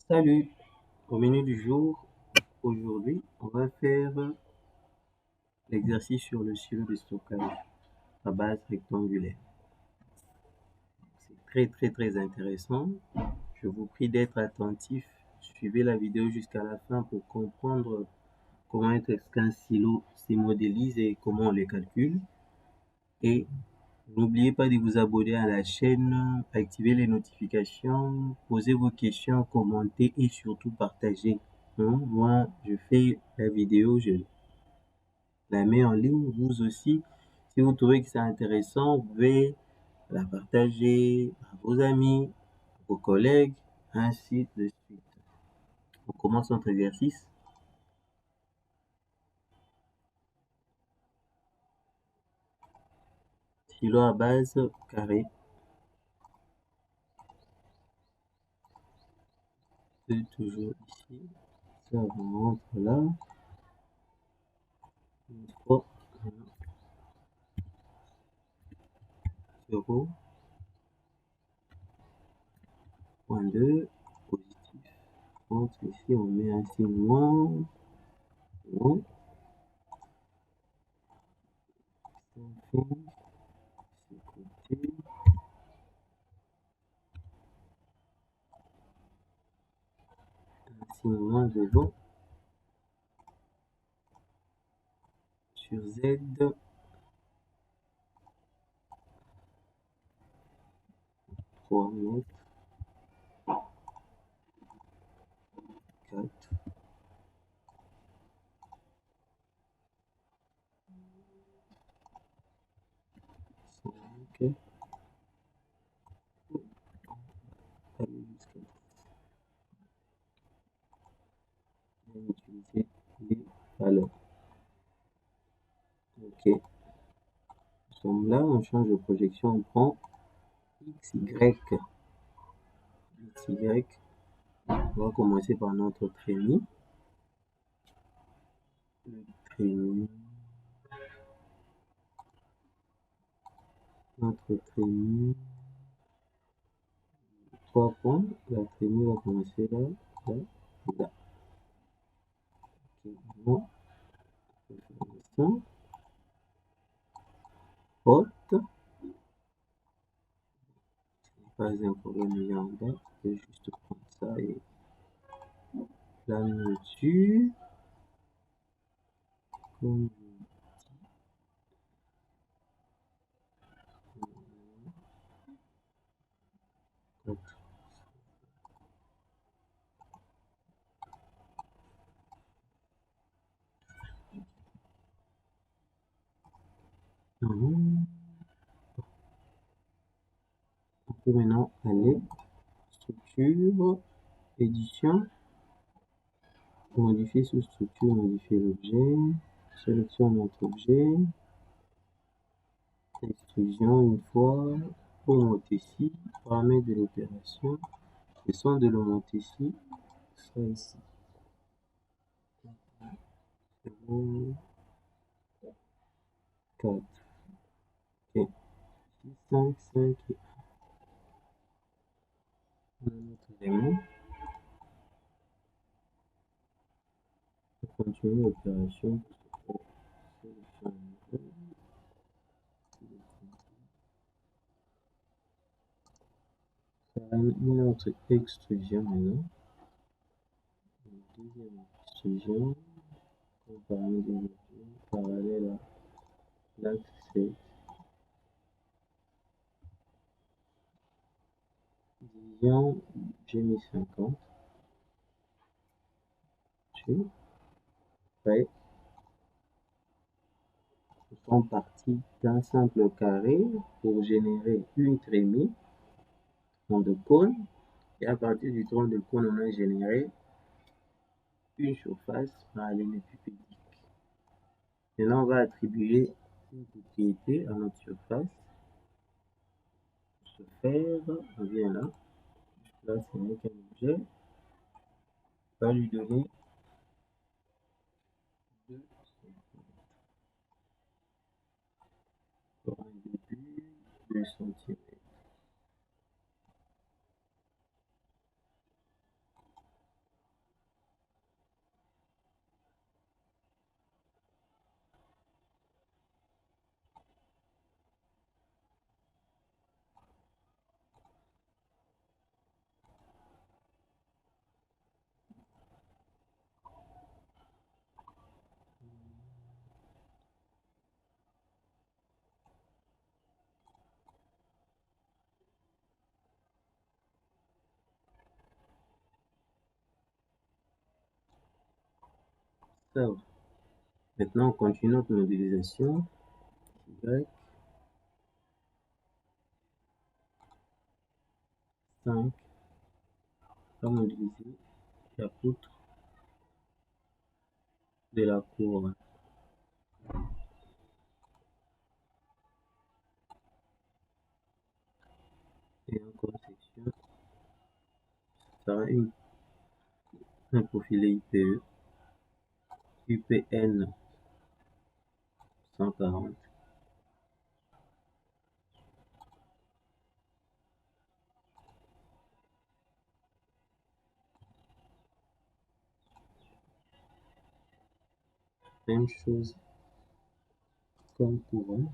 Salut, au menu du jour, aujourd'hui, on va faire l'exercice sur le silo de stockage à base rectangulaire. C'est très intéressant. Je vous prie d'être attentif. Suivez la vidéo jusqu'à la fin pour comprendre comment est-ce qu'un silo se modélise et comment on les calcule. Et n'oubliez pas de vous abonner à la chaîne, activer les notifications, poser vos questions, commenter et surtout partager. Moi, je fais la vidéo, je la mets en ligne. Vous aussi, si vous trouvez que c'est intéressant, vous pouvez la partager à vos amis, vos collègues, ainsi de suite. On commence notre exercice. Silo à base carré. C'est toujours ici. Ça, on rentre là. Une fois, 0, point 2, positif. Entre ici, on met un signe moins. Bon. Ça fait, c'est côté. Un signe moins devant. Sur Z, 3 mètres, 4, 5, aller jusqu'à utiliser les valeurs. Ok, nous sommes là, on change de projection, on prend XY. XY, on va commencer par notre trémie. Le trémie, notre trémie, 3 points, la trémie va commencer là, là, et là. Ok, maintenant, information, haute, pas un problème, il est en bas, je vais juste prendre ça et la mesure, comme on peut maintenant aller structure, édition, modifier sous structure, modifier l'objet, sélection notre objet, extrusion une fois, pour monter ici, paramètres de l'opération, le son de le monter ici, sera ici. 0, 4, ok, 6, 5, 5 et 1. On a notre élément. On continue l'opération. Une autre extrusion maintenant. Une deuxième extrusion. Parallèle à l'axe 7. Division, j'ai mis 50. Prêt. Nous sommes partis d'un simple carré pour générer une trémie en de cône. Et à partir du tronc de cône, on a généré une surface parallélépipédique. Maintenant, on va attribuer une propriété à notre surface. Se faire, on vient là. Là, c'est avec un objet. On va lui donner 2 cm. Pour un début, 2 cm. Ça va. Maintenant, on continue notre modélisation. Y, 5, on va modéliser la poutre de la courbe. Et en conception, ça sera un profilé IPE, UPN 140. Même chose comme couronne.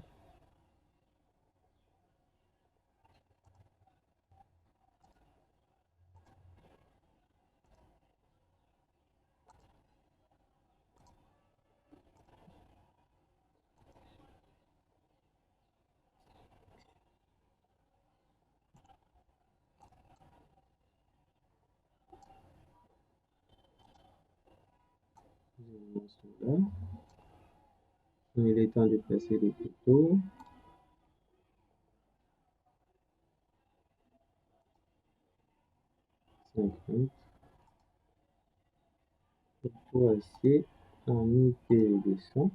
Là. Il est temps de passer les photos. 50. Photo acier en IP200.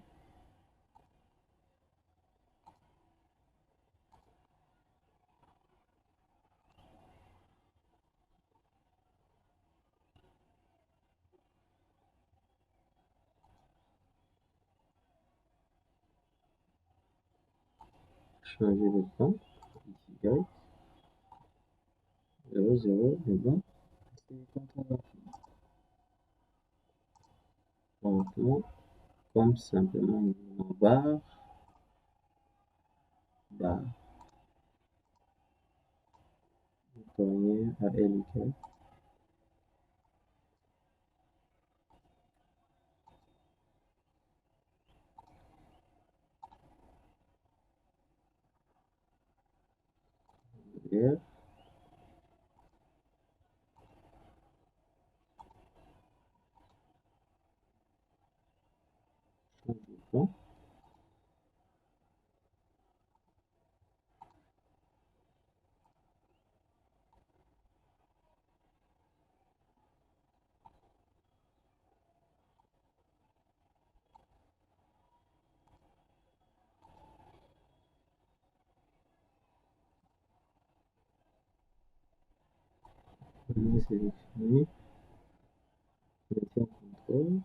Changer le temps. Y. 0, 0, et bon. Maintenant, comme simplement une barre, tourner à L égale. Change le temps. On va sélectionner. Maintien contrôle.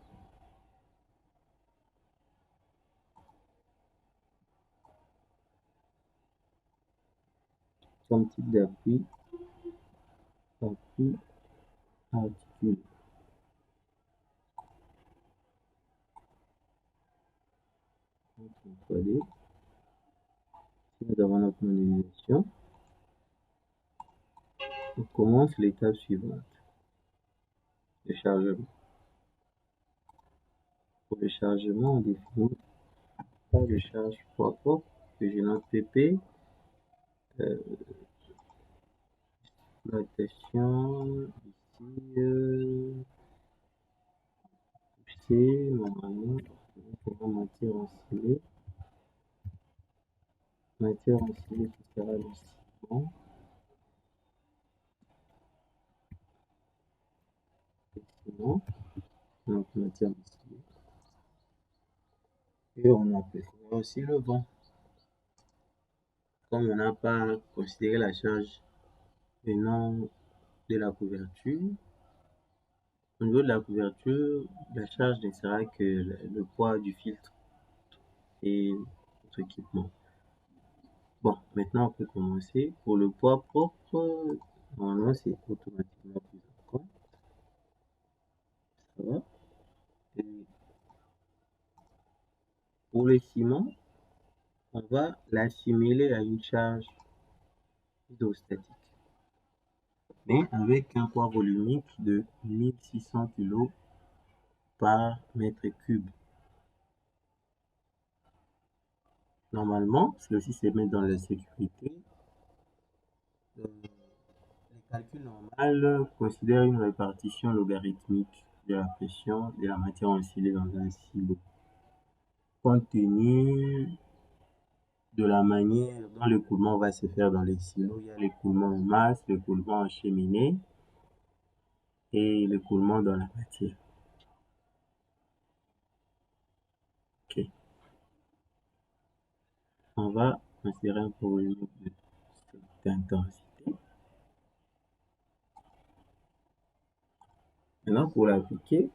Comme type d'appui, appui articulé. Ctrl 3D. Si nous avons notre modélisation, on commence l'étape suivante, le chargement. Pour le chargement, on définit pas de charge poids propre que je note PP. Notation ici, c'est normalement matière oscillée. Matière oscillée qui sera le ciment. Ciment. Donc matière oscillée. Et on appelle aussi le vent. Comme on n'a pas considéré la charge venant de la couverture, au niveau de la couverture, la charge ne sera que le poids du filtre et notre équipement. Bon, maintenant on peut commencer. Pour le poids propre, normalement c'est automatiquement pris en compte. Ça va. Et pour le ciment, on va l'assimiler à une charge hydrostatique, mais avec un poids volumique de 1600 kg par mètre cube. Normalement, ceci se met dans la sécurité. Les calculs normaux considèrent une répartition logarithmique de la pression de la matière ensilée dans un silo. Compte tenu de la manière dont l'écoulement va se faire dans les silos, il y a l'écoulement en masse, l'écoulement en cheminée et l'écoulement dans la matière. Ok. On va insérer un volume de cette intensité. Maintenant, pour l'appliquer,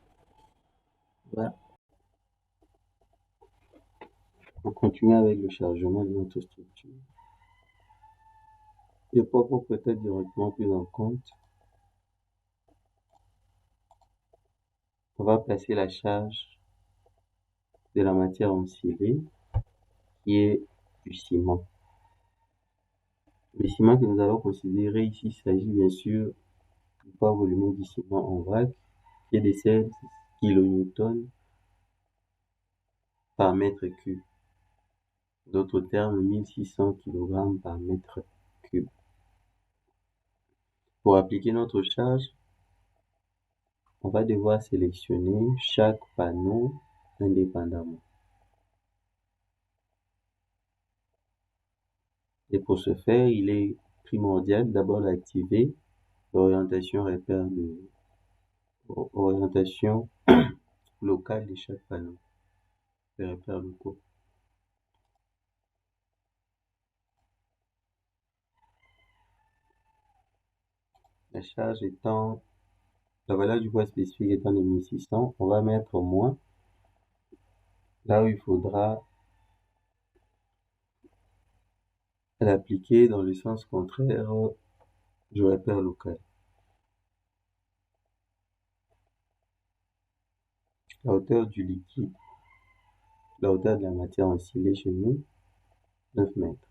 on continue avec le chargement de notre structure. Le propre peut être directement pris en compte. On va placer la charge de la matière ensilée, qui est du ciment. Le ciment que nous allons considérer ici, il s'agit bien sûr du poids volumique du ciment en vrac, qui est de 16 kN par mètre cube. D'autres termes, 1600 kg par mètre cube. Pour appliquer notre charge, on va devoir sélectionner chaque panneau indépendamment. Et pour ce faire, il est primordial d'abord d'activer l'orientation orientation locale de chaque panneau, les repères locaux. La charge étant, la valeur du poids spécifique étant de 1600, on va mettre moins là où il faudra l'appliquer dans le sens contraire du repère local. La hauteur du liquide, la hauteur de la matière ensilée chez nous, 9 mètres.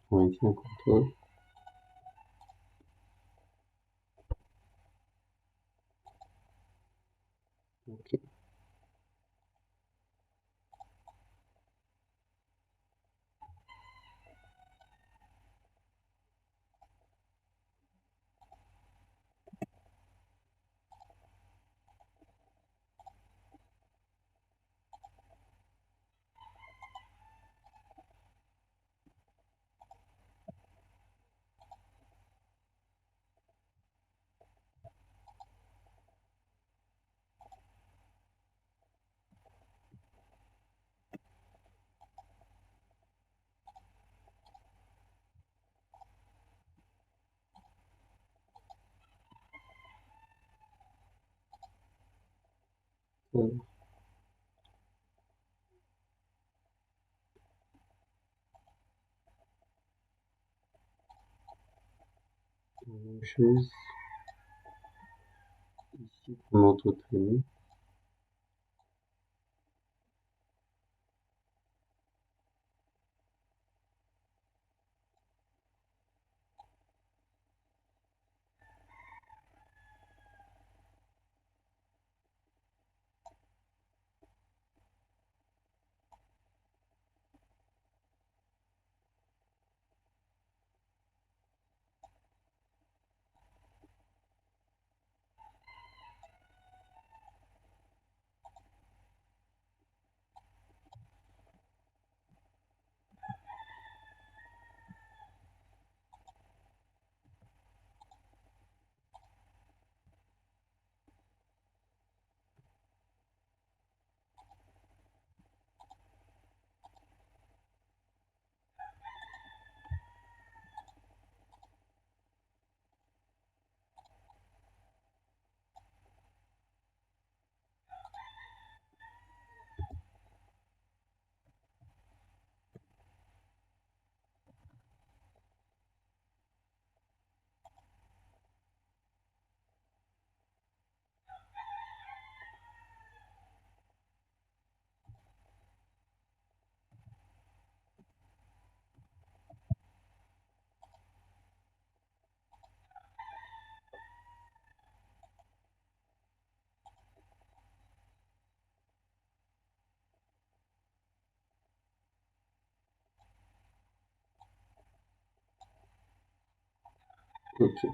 On maintient un contrôle. Ok. La même chose ici pour notre trémie. Ok,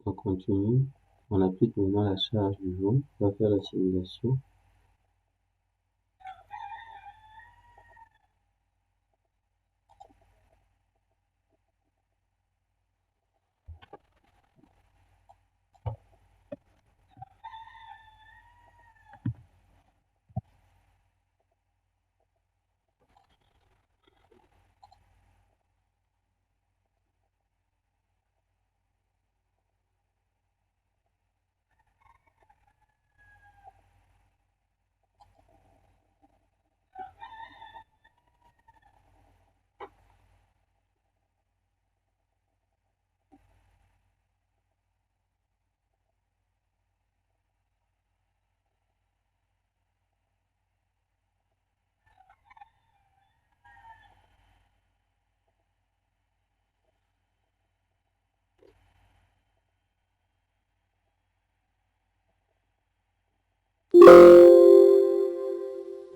on continue. On applique maintenant la charge du jour. On va faire la simulation.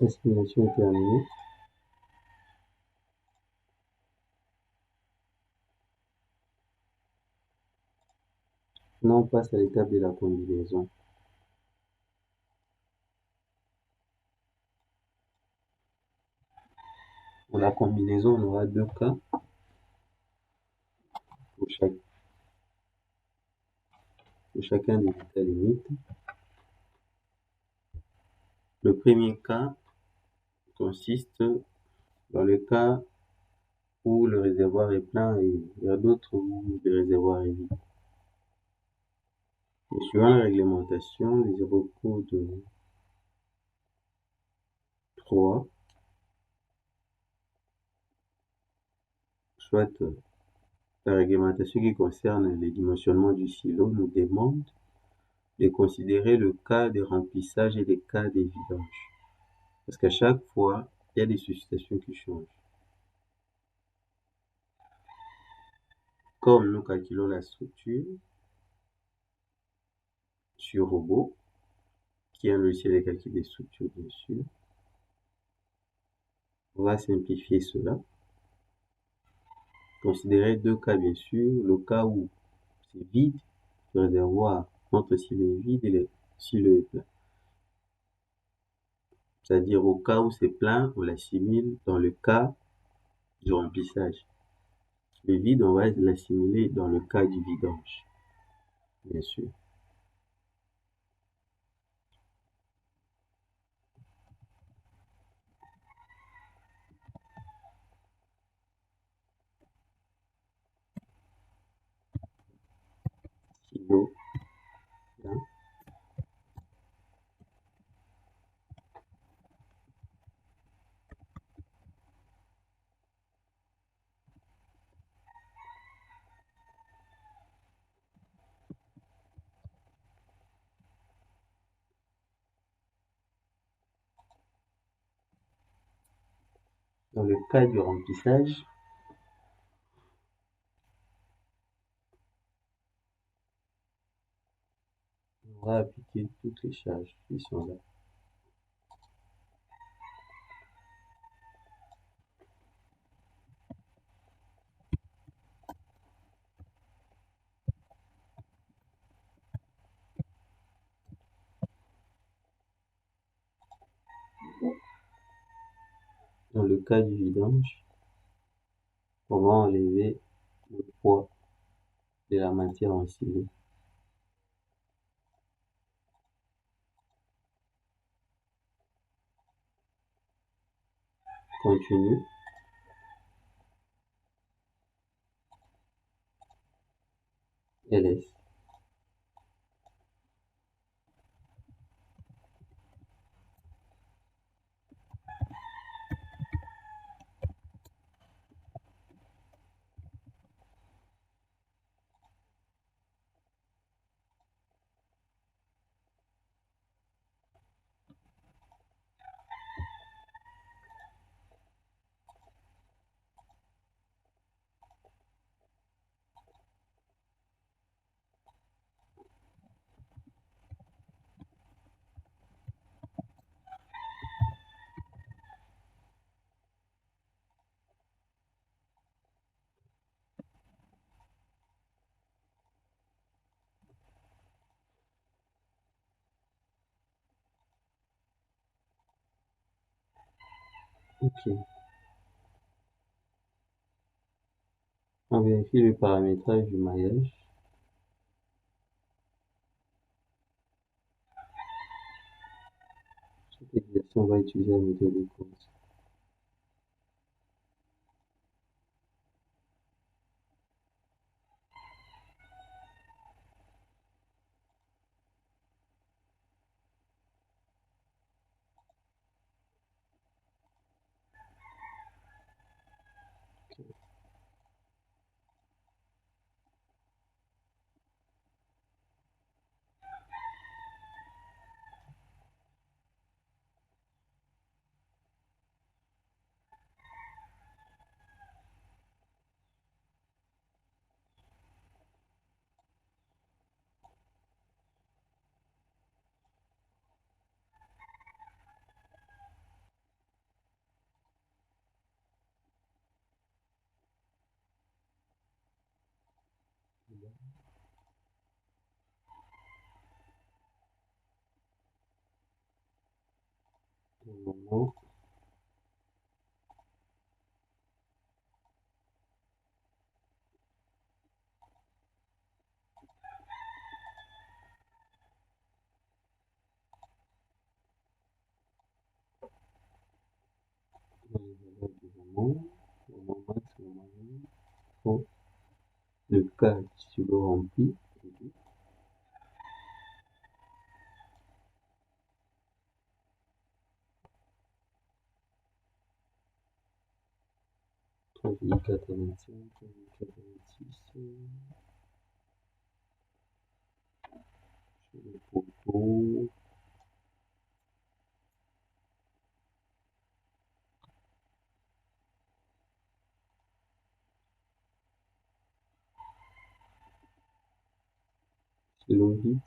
La simulation est terminée. Maintenant, on passe à l'étape de la combinaison. Pour la combinaison, on aura deux cas pour chacun des états limites. Le premier cas consiste dans le cas où le réservoir est plein et il y a d'autres où le réservoir est vide. Et suivant la réglementation, les code 3, soit la réglementation qui concerne les dimensionnements du silo, nous demande de considérer le cas de remplissage et les cas des vidanges. Parce qu'à chaque fois, il y a des suscitations qui changent. Comme nous calculons la structure sur robot, qui est un logiciel de calcul des structures, bien sûr, on va simplifier cela. Considérer deux cas, bien sûr. Le cas où c'est vide, le réservoir montre s'il est vide et s'il est plein. C'est-à-dire au cas où c'est plein, on l'assimile dans le cas du remplissage. Le vide, on va l'assimiler dans le cas du vidange, bien sûr. Silo, hein. Dans le cas du remplissage, on va appliquer toutes les charges qui sont là. Dans le cas du vidange, on va enlever le poids de la matière en silo. Continue. LS. Ok. On vérifie le paramétrage du maillage. Cette exercice, on va utiliser la méthode de course. Normalement, dans les valeurs du moment max, moment min, pour le cas si tu le remplis, 3,85, 3,86, sur le photo, c'est logique.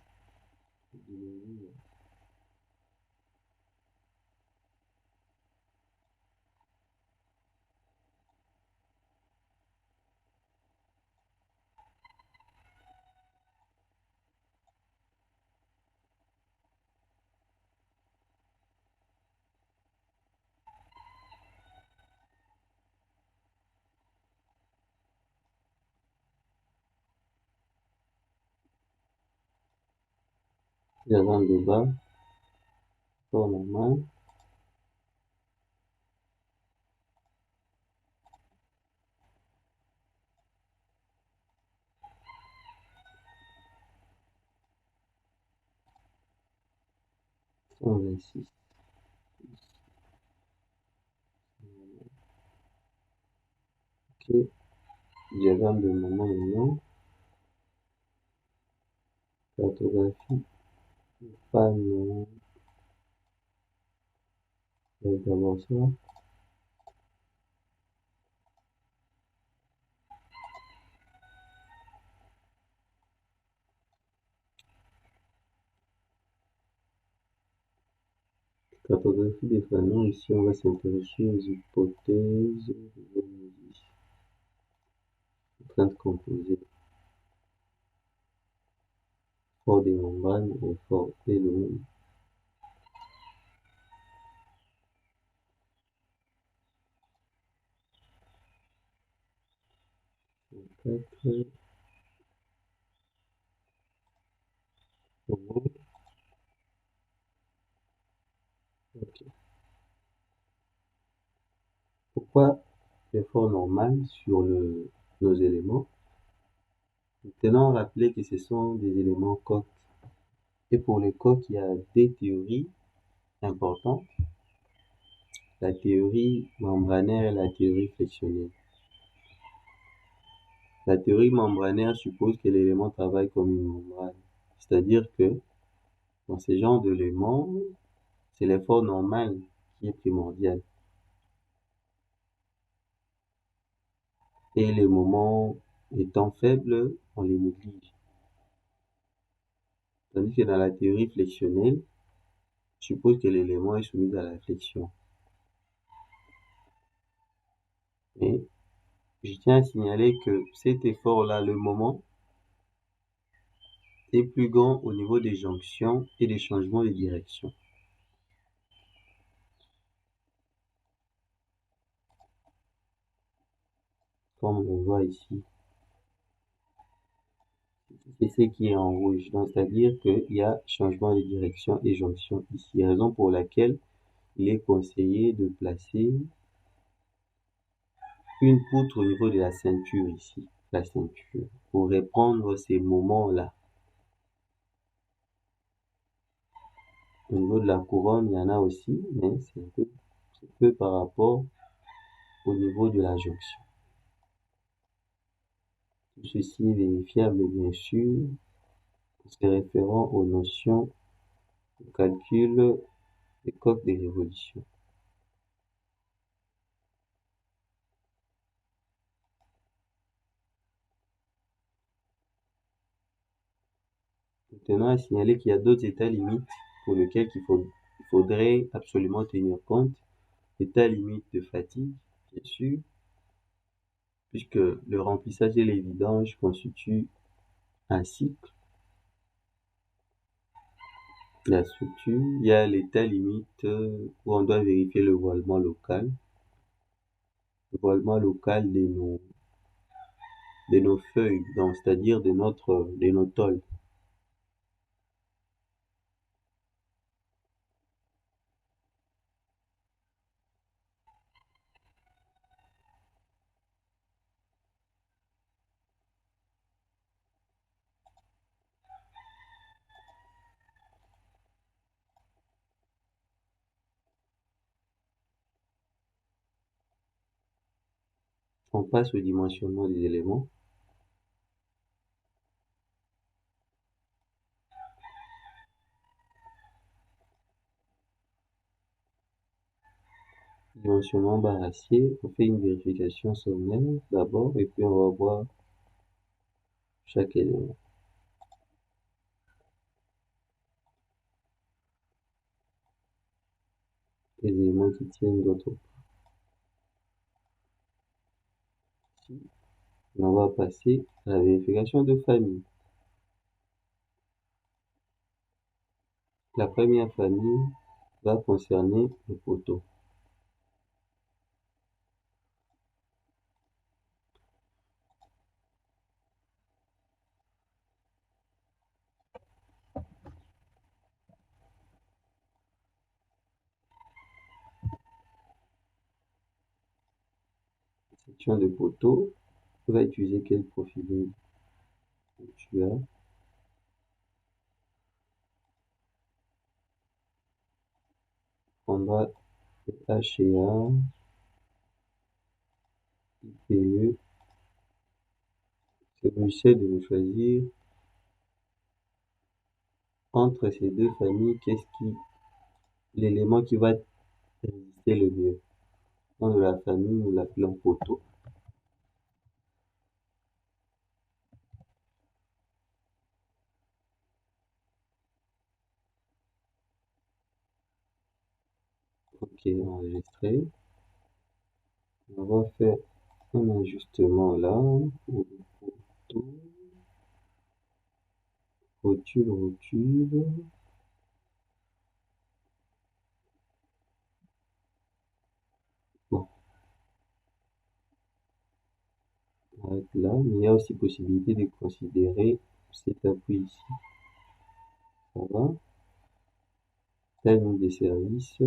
Diagramme de bas, fort normal, 126. Ok, diagramme de moment maintenant, cartographie, panneau, d'abord ça, 'Cartographie des panneaux'. Ici, on va s'intéresser aux hypothèses contraintes composées. Fort des membranes et fort et le même. Ok. Pourquoi l'effort normal sur nos éléments? Tenons à rappeler que ce sont des éléments coques. Et pour les coques, il y a des théories importantes. La théorie membranaire et la théorie flexionnelle. La théorie membranaire suppose que l'élément travaille comme une membrane. C'est-à-dire que dans ce genre d'éléments, c'est l'effort normal qui est primordial. Et les moments étant faibles, on les néglige. Tandis que dans la théorie flexionnelle, suppose que l'élément est soumis à la flexion. Mais je tiens à signaler que cet effort-là, le moment, est plus grand au niveau des jonctions et des changements de direction. comme on le voit ici. C'est ce qui est en rouge. Donc, c'est-à-dire qu'il y a changement de direction et jonction ici. Raison pour laquelle il est conseillé de placer une poutre au niveau de la ceinture ici. La ceinture. Pour reprendre ces moments-là. Au niveau de la couronne, il y en a aussi, mais c'est un peu par rapport au niveau de la jonction. Tout ceci est vérifiable, bien sûr, se référant aux notions de calcul des coques des révolutions. Maintenant, à signaler qu'il y a d'autres états limites pour lesquels il faudrait absolument tenir compte. État limite de fatigue, bien sûr, puisque le remplissage et les vidanges constituent un cycle. La structure, il y a l'état limite où on doit vérifier le voilement local. Le voilement local de nos feuilles, donc c'est-à-dire de nos tôles. On passe au dimensionnement des éléments. Dimensionnement barassier, on fait une vérification sommaire d'abord et puis on va voir chaque élément. Les éléments qui tiennent d'autre part. Ici, on va passer à la vérification de famille. La première famille va concerner le poteau. Section de poteau, on va utiliser quel profil tu as. On va HA, IPE. C'est obligé de nous choisir entre ces deux familles, l'élément qui va résister le mieux. Dans de la famille, nous l'appelons poteau. Ok, enregistré. On va faire un ajustement là pour le poteau. Rotule. Bon, on arrête là, mais il y a aussi possibilité de considérer cet appui ici. Ça va. Terme de service.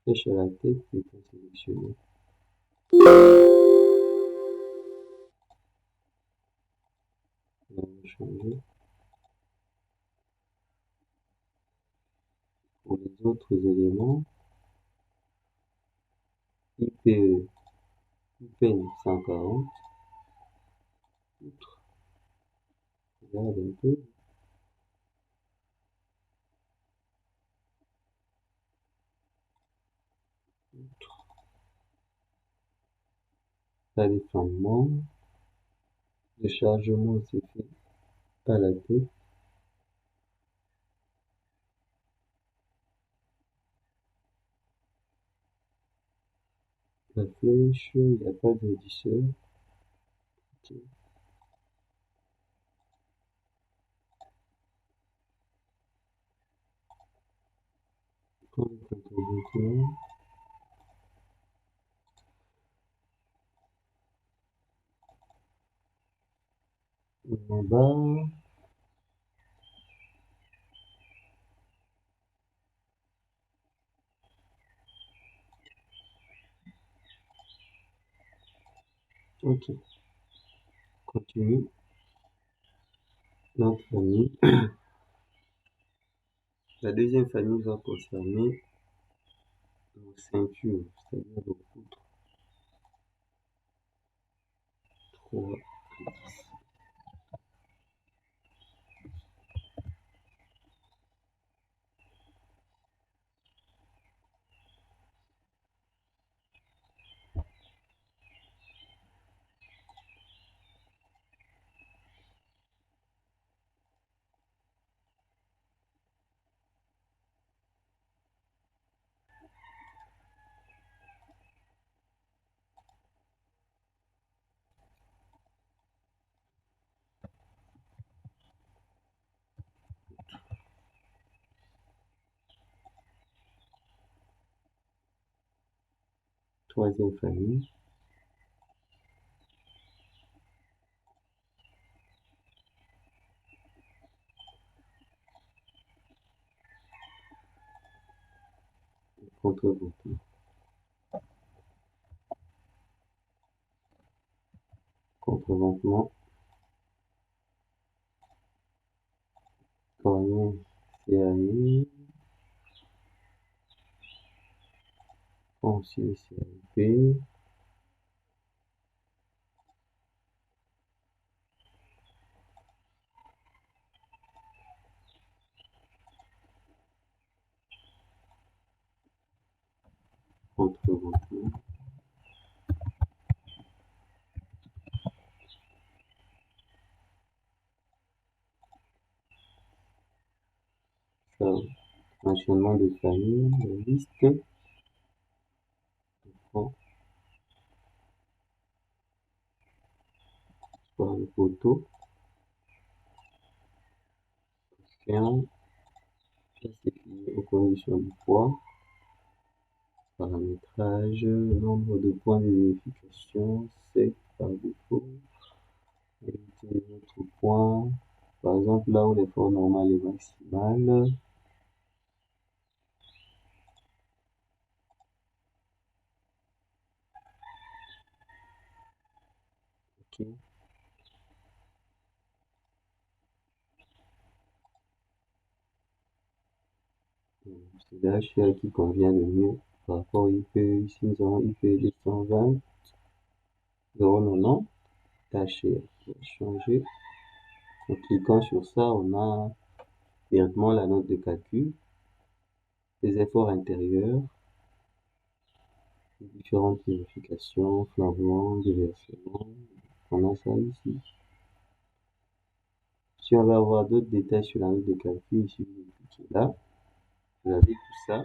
Flèche à la tête étant sélectionnée. On va changer. Pour les autres éléments, IPE, IPN 140. Outre. Regarde un peu. Outre. Pas les fondements. Le chargement c'est fait à la tête. La flèche, il n'y a pas de régisseur. Okay. Comme contre-vêtement. en bas. Ok, continue. Notre famille. La deuxième famille va concerner nos ceintures, c'est-à-dire nos poutres. 3, 10. Troisième famille. Contreventement. Contreventement. Cornée, CAI. Foncier, CAP. Contreventement. Ça, enchaînement de famille, de liste. Bon, par le poteau. Ferme. Ça, c'est lié aux conditions du poids. Paramétrage, nombre de points de vérification, 7 par défaut. Éviter d'autres points. Par exemple, là où l'effort normal est maximal. Ok. C'est l'HA qui convient le mieux par rapport au IPE. Ici, nous avons IPE de 120, 0,90, HA. On va changer. En cliquant sur ça, on a directement la note de calcul, les efforts intérieurs, les différentes vérifications, flavement, déversement. On a ça ici. Si on veut avoir d'autres détails sur la note de calcul, ici, vous cliquez là. Vous avez tout ça,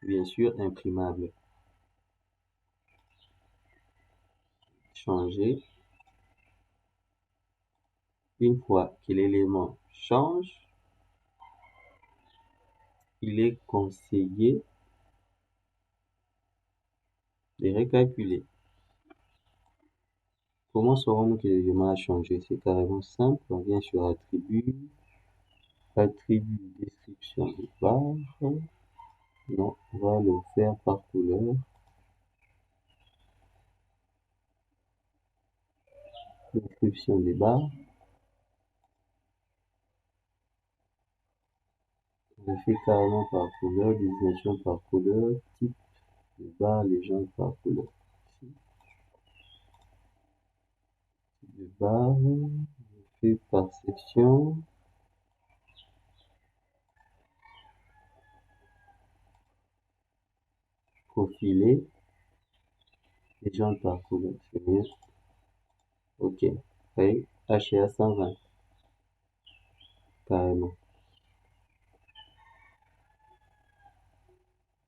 bien sûr, imprimable. Changer. Une fois que l'élément change, il est conseillé de recalculer. Comment saurons-nous que l'élément a changé? C'est carrément simple. On vient sur attribut, attribut description de barre. Non, on va le faire par couleur. Description des barres. On le fait carrément par couleur, désignation par couleur, type de barre, légende par couleur. Ici. Type de barre, on le fait par section. Profilé, légende par couleur, c'est mieux. Ok, paye, HA 120, carrément.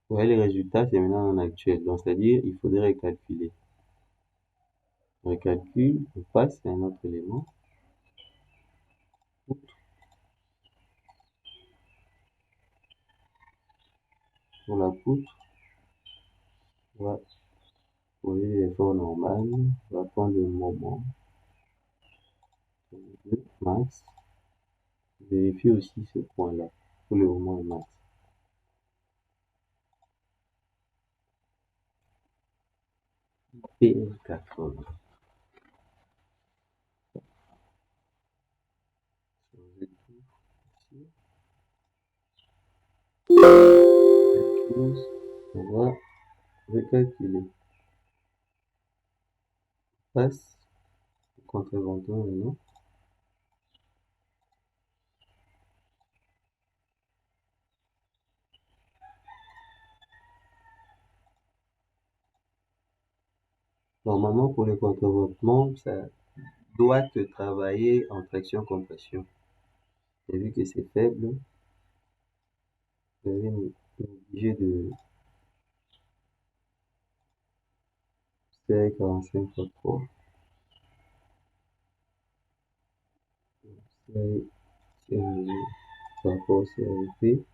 Vous voyez, les résultats, c'est maintenant en actuel. Donc, c'est-à-dire, il faudrait recalculer. On recalcule, on passe à un autre élément. Pour la poutre, on va trouver l'effort normal. On va prendre le moment. 2, max. Vérifie aussi ce point-là. Pour le moment, max. PL80. Changer tout ici. Même chose. On va recalculer. Passe. Contre-venteur maintenant. Normalement, pour le contre-ventement, ça doit te travailler en traction-compression. Et vu que c'est faible, vous allez obligé de serrer 45 x 3. Serrer, si on mesure par rapport au CRP.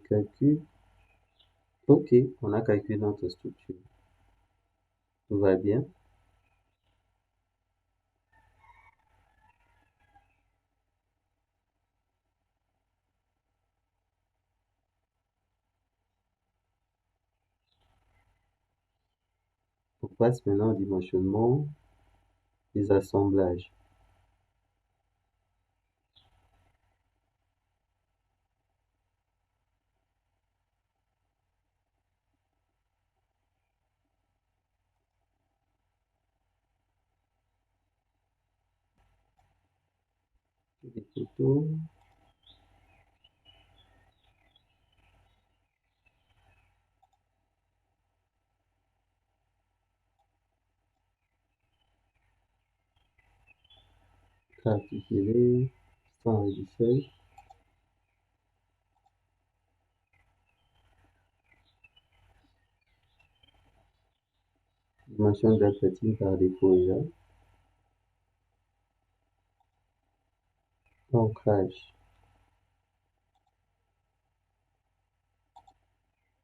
Calcul. Ok, on a calculé notre structure. Tout va bien. On passe maintenant au dimensionnement des assemblages. Les photos. Articulé, sans réduction. Dimension de la platine par défaut est là. Ancrage.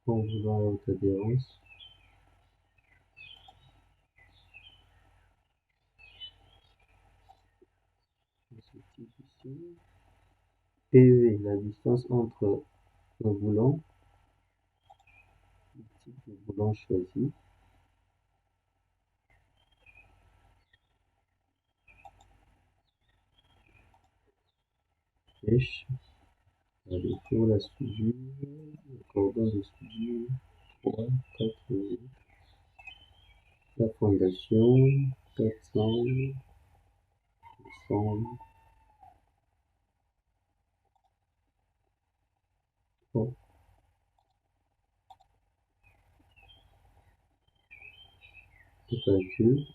En voulant la haute adhérence. Ce type ici. PV, la distance entre le boulon, le type de boulon choisi. Flèche. Allez, pour la soudure, le cordon de soudure, 3, 4, la fondation, 400, 100, 3, calcul.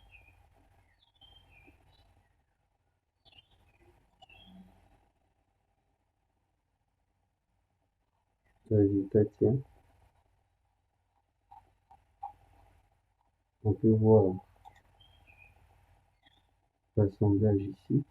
Le résultat tient. On peut voir l'assemblage ici.